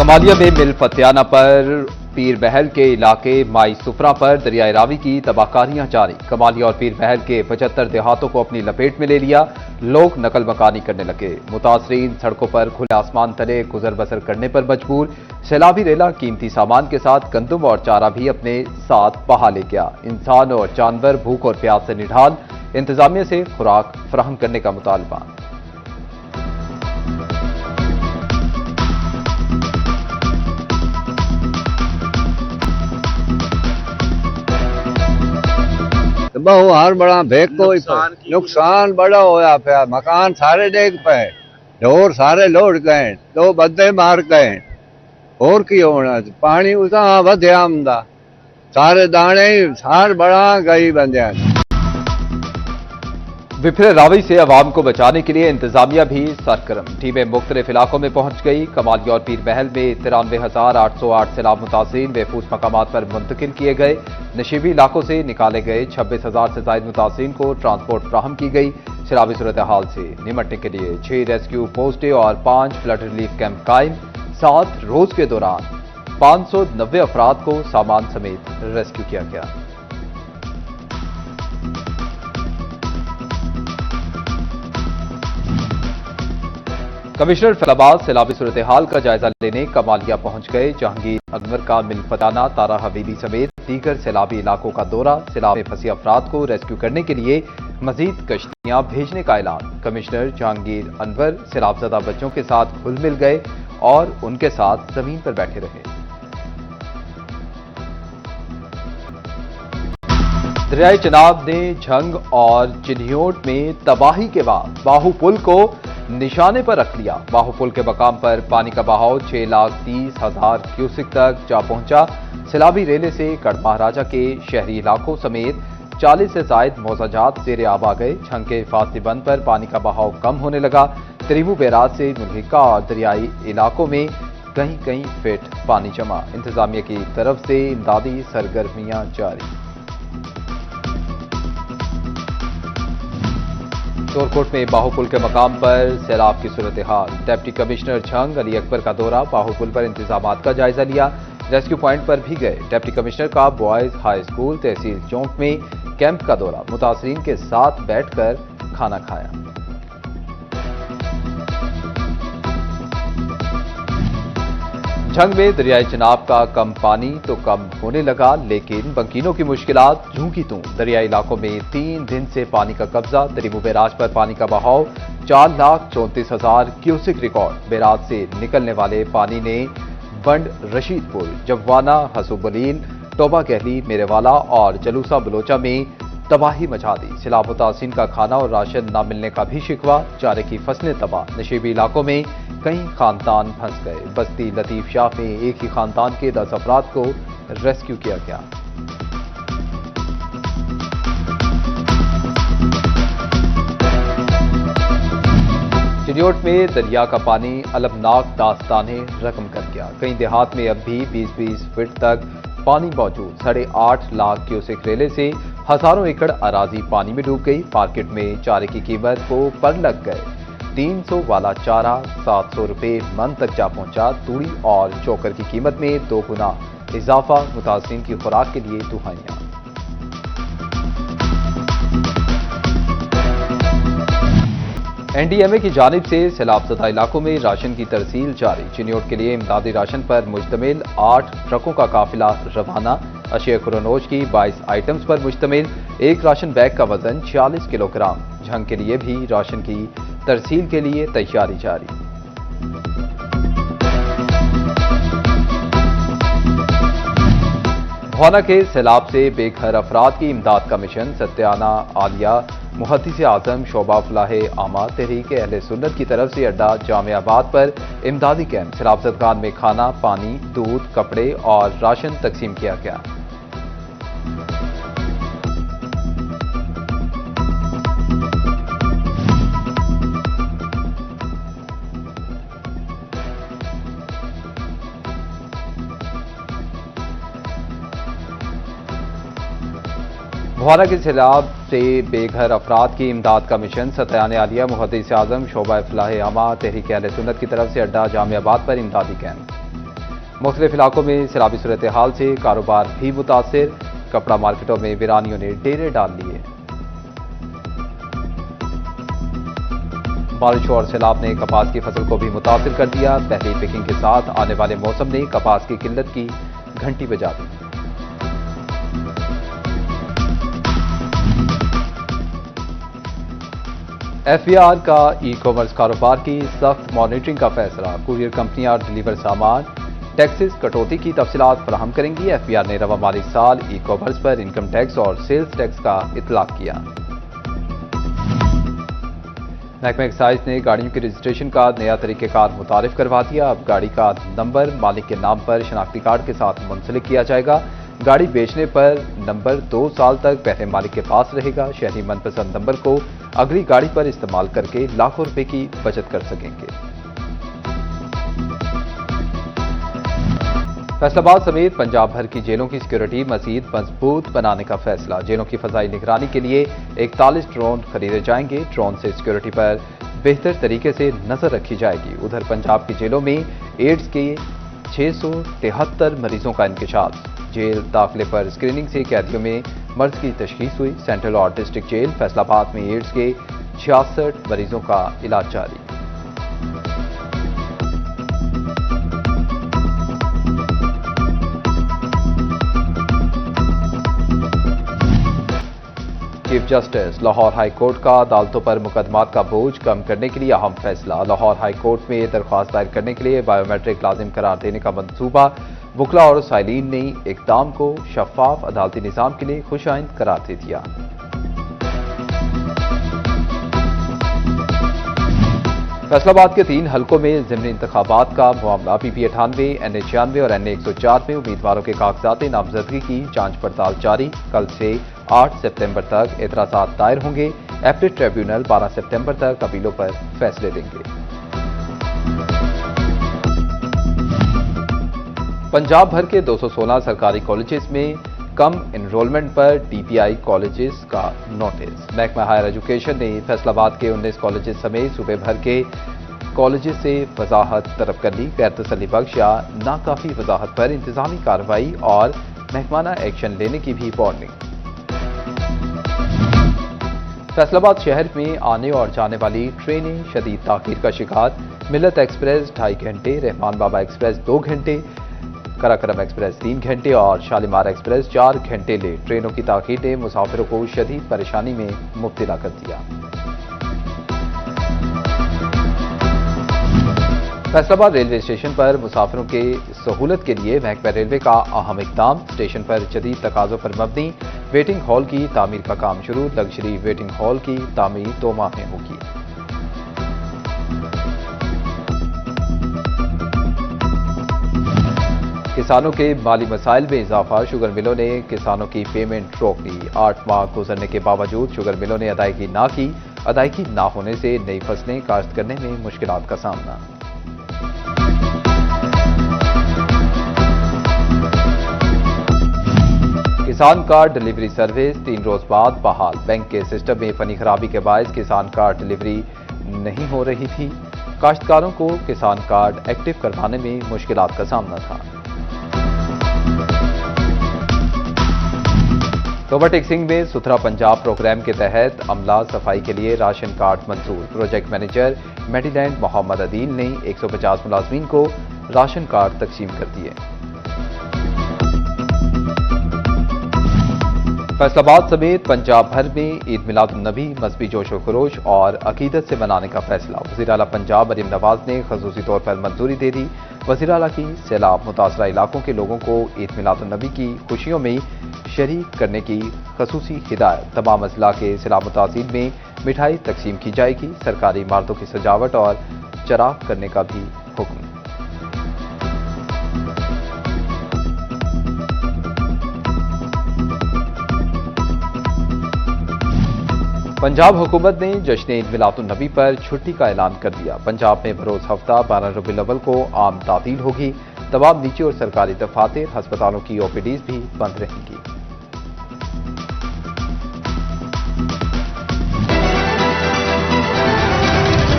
कमालिया में मिल फतियाना पर पीर बहल के इलाके माई सुफरा पर दरियाए रावी की तबाहकारियां जारी। कमालिया और पीर बहल के 75 देहातों को अपनी लपेट में ले लिया। लोग नकल मकानी करने लगे। मुतासरीन सड़कों पर खुले आसमान तले गुजर बसर करने पर मजबूर। सैलाबी रेला कीमती सामान के साथ गंदम और चारा भी अपने साथ बहा ले गया। इंसान और जानवर भूख और प्यास से निढाल। इंतजामिया से खुराक फराहम करने का मुतालबा। बहु हार बड़ा भेक कोई नुकसान बड़ा होया पे। मकान सारे डेग पे, ढोर सारे लोड गए, 2 बंदे मार गए। और की होना पानी उसा वध्या आमदा सारे दाने हार बड़ा गई बंदे। बिफरे रावी से अवाम को बचाने के लिए इंतजामिया भी सरगर्म। टीमें मुख्तलिफ इलाकों में पहुंच गई। कमालिया और पीर बहल में 93,808 सैलाब मुतासरीन महफूज मकामात पर मुंतकिल किए गए। नशीबी इलाकों से निकाले गए 26,000 से ज्यादा मुतासरीन को ट्रांसपोर्ट फ्राहम की गई। सैलाबी सूरत हाल से निमटने के लिए 6 रेस्क्यू पोस्टें और 5 फ्लड रिलीफ कैंप कायम। 7 रोज के दौरान 590 अफराद को सामान समेत रेस्क्यू किया गया। कमिश्नर फैसलाबाद सैलाबी सूरत हाल का जायजा लेने कमालिया पहुंच गए। जहांगीर अनवर का मिल फताना, तारा हवेली समेत दीगर सैलाबी इलाकों का दौरा। सैलाब में फंसे अफराद को रेस्क्यू करने के लिए मजीद कश्तियां भेजने का ऐलान। कमिश्नर जहांगीर अनवर सैलाबजदा बच्चों के साथ घुल मिल गए और उनके साथ जमीन पर बैठे रहे। दरियाए चनाब ने झंग और चिन्हियोट में तबाही के बाद बाहू पुल को निशाने पर रख लिया। बाहू पुल के मकाम पर पानी का बहाव 6,30,000 क्यूसिक तक जा पहुंचा। सैलाबी रेले से गढ़ महाराजा के शहरी इलाकों समेत 40 से जायद मौजाजात ज़ेरे आब आ गए। झंग के हिफाजती बंद पर पानी का बहाव कम होने लगा। त्रिमू बैराज से मुल्हिका और दरियाई इलाकों में कहीं कहीं फिट पानी जमा। इंतजामिया की तरफ से इमदादी सरगर्मियां जारी। शोरकोट में बाहुपुल के मकाम पर सैलाब की सूरत हाल। डिप्टी कमिश्नर झंग अली अकबर का दौरा। बाहुपुल पर इंतजामात का जायजा लिया। रेस्क्यू पॉइंट पर भी गए। डिप्टी कमिश्नर का बॉयज हाई स्कूल तहसील चौक में कैंप का दौरा। मुतासरीन के साथ बैठकर खाना खाया। झंग में दरियाए चनाब का कम पानी तो कम होने लगा, लेकिन बंकीनों की मुश्किलात यूं की तूं। दरियाई इलाकों में 3 दिन से पानी का कब्जा। त्रिमू बैराज पर पानी का बहाव 4,34,000 क्यूसिक रिकॉर्ड। बैराज से निकलने वाले पानी ने बंड रशीदपुर, जवाना, हसूबलील, टोबा कहली, मेरेवाला और जलूसा बलोचा में तबाही मचा दी। सैलाब मुतासिन का खाना और राशन न मिलने का भी शिकवा। चारे की फसलें तबाह। नशीबी इलाकों में कई खानदान फंस गए। बस्ती लतीफ शाह में एक ही खानदान के 10 अफराद को रेस्क्यू किया गया। चिन्हियोट में दरिया का पानी अलमनाक दास्ताने रकम कर गया। कई देहात में अब भी 20-20 फीट तक पानी मौजूद। 8.5 लाख क्यूसेक रेले से हजारों एकड़ अराजी पानी में डूब गई। मार्केट में चारे की कीमत को पर लग गए। 300 वाला चारा 700 रुपए मन तक जा पहुंचा। तूड़ी और चोकर की कीमत में 2 गुना इजाफा। मुतासरीन की खुराक के लिए दुहाइयां। एनडीएमए की जानिब से सैलाबजदा इलाकों में राशन की तरसील जारी। चिन्हियोट के लिए इमदादी राशन पर मुश्तमिल 8 ट्रकों का काफिला रवाना। अशिया खुरनोश की 22 आइटम्स पर मुश्तमिल एक राशन बैग का वजन 46 किलोग्राम। झंग के लिए भी राशन की तरसील के लिए तैयारी जारी। भवाना के सैलाब से बेघर अफराद की इमदाद का मिशन। सत्याना आलिया मुहद्दिस आजम शोबा फलाह आमा तहरीक अहले सुन्नत की तरफ से अड्डा जामियाबाद पर इमदादी कैंप। सैलाबजदगान में खाना, पानी, दूध, कपड़े और राशन तकसीम किया गया। भवाना के सैलाब से बेघर अफराद की इमदाद का मिशन। सत्यान आलिया मुहद्दिस आजम शोबा फलाह आमा तहरीक अहले सुन्नत की तरफ से अड्डा जामियाबाद पर इमदादी कैंप। मुख्तलिफ इलाकों में सैलाबी सूरत हाल से कारोबार भी मुतासिर, कपड़ा मार्केटों में वीरानियों ने डेरे डाल लिए। बारिश और सैलाब ने कपास की फसल को भी मुतासिर कर दिया। पहली पिकिंग के साथ आने वाले मौसम ने कपास की किल्लत की घंटी बजा दी। एफबीआर का ई कॉमर्स कारोबार की सख्त मॉनिटरिंग का फैसला। कुरियर कंपनियां डिलीवर सामान टैक्सेस कटौती की तफसीलात फराहम करेंगी। एफबीआर ने रवा माली साल ई कॉमर्स पर इनकम टैक्स और सेल्स टैक्स का इतलाक किया। महकमा एक्साइज ने गाड़ियों के रजिस्ट्रेशन का नया तरीक़ेकार मुतारिफ करवा दिया। अब गाड़ी का नंबर मालिक के नाम पर शनाख्ती कार्ड के साथ मुंसलिक किया जाएगा। गाड़ी बेचने पर नंबर 2 साल तक पहले मालिक के पास रहेगा। शहरी मनपसंद नंबर को अगली गाड़ी पर इस्तेमाल करके लाखों रुपए की बचत कर सकेंगे। फैसलाबाद समेत पंजाब भर की जेलों की सिक्योरिटी मजीद मजबूत बनाने का फैसला। जेलों की फजाई निगरानी के लिए 41 ड्रोन खरीदे जाएंगे। ड्रोन से सिक्योरिटी पर बेहतर तरीके से नजर रखी जाएगी। उधर पंजाब की जेलों में एड्स के 673 मरीजों का इंकशाफ। जेल दाखिले पर स्क्रीनिंग से कैदियों में मर्ज की तशखीस हुई। सेंट्रल और डिस्ट्रिक्ट जेल फैसलाबाद में एड्स के 66 मरीजों का इलाज जारी। Chief justice Lahore high court का अदालतों पर मुकदमात का बोझ कम करने के लिए अहम फैसला। लाहौर हाई कोर्ट में दरख्वास्त दायर करने के लिए बायोमेट्रिक लाजिम करार देने का मंसूबा। वुकला और साइलीन ने इक़दाम को शफाफ अदालती निज़ाम के लिए खुशाइंद करार दे दिया। फैसलाबाद के 3 हलकों में ज़िमनी इंतखाबात का मामला। PP 98, NA 96 और NA 104 में उम्मीदवारों के कागजात नामजदगी की जांच पड़ताल जारी। कल से 8 सितंबर तक एतराज़ात दायर होंगे। एपीलेट ट्रिब्यूनल 12 सितंबर तक अपीलों पर फैसले देंगे। पंजाब भर के 216 सरकारी कॉलेजेस में कम एनरोलमेंट पर DPI कॉलेजेस का नोटिस। महकमा हायर एजुकेशन ने फैसलाबाद के 19 कॉलेजेस समेत सूबे भर के कॉलेजेस से वजाहत तलब कर ली। गैर तसल्ली बख्श या नाकाफी वजाहत पर इंतजामी कार्रवाई और महकमाना एक्शन लेने की भी वार्निंग। फैसलाबाद शहर में आने और जाने वाली ट्रेनें शदीद ताखीर का शिकार। मिल्लत एक्सप्रेस 2.5 घंटे, रहमान बाबा एक्सप्रेस 2 घंटे, कराकरम एक्सप्रेस 3 घंटे और शालीमार एक्सप्रेस 4 घंटे ले ट्रेनों की ताखीर ने मुसाफिरों को शदीद परेशानी में मुब्तला कर दिया। फैसलाबाद रेलवे स्टेशन पर मुसाफिरों के सहूलत के लिए महकमा रेलवे का अहम इक़दाम। स्टेशन पर जदीद तकाज़ों पर मबनी वेटिंग हॉल की तामीर का काम शुरू। लग्जरी वेटिंग हॉल की तामीर 2 माह में होगी। किसानों के माली मसाइल में इजाफा। शुगर मिलों ने किसानों की पेमेंट रोक ली। 8 माह गुजरने के बावजूद शुगर मिलों ने अदायगी ना की। अदायगी ना होने से नई फसलें काश्त करने में मुश्किलात का सामना। किसान कार्ड डिलीवरी सर्विस 3 रोज बाद बहाल। बैंक के सिस्टम में फनी खराबी के बायस किसान कार्ड डिलीवरी नहीं हो रही थी। काश्तकारों को किसान कार्ड एक्टिव करवाने में मुश्किलात का सामना था। रोबोटिक सिंह में सुथरा पंजाब प्रोग्राम के तहत अमला सफाई के लिए राशन कार्ड मंजूर। प्रोजेक्ट मैनेजर मेडीलैंड मोहम्मद अदील ने 150 मुलाजमीन को राशन कार्ड तकसीम कर दिए। फैसलाबाद समेत पंजाब भर में ईद मिलाद-उन-नबी मजहबी जोश व खरोश और अकीदत से मनाने का फैसला। वज़ीर आला पंजाब मरीम नवाज ने खसूसी तौर पर मंजूरी दे दी। वज़ीर आला की सैलाब मुतासरा इलाकों के लोगों को ईद मिलाद-उन-नबी की खुशियों में शरीक करने की खसूसी हिदायत। तमाम अजला के सैलाब मुतासिरीन में मिठाई तकसीम की जाएगी। सरकारी इमारतों की सजावट और चराग करने का भी हुक्म। पंजाब हुकूमत ने जश्न ईद मिलाद-उन-नबी पर छुट्टी का ऐलान कर दिया। पंजाब में बरोज हफ्ता 12 रबीउल अव्वल को आम तातील होगी। तमाम निजी और सरकारी दफातर, अस्पतालों की OPDs भी बंद रहेंगी।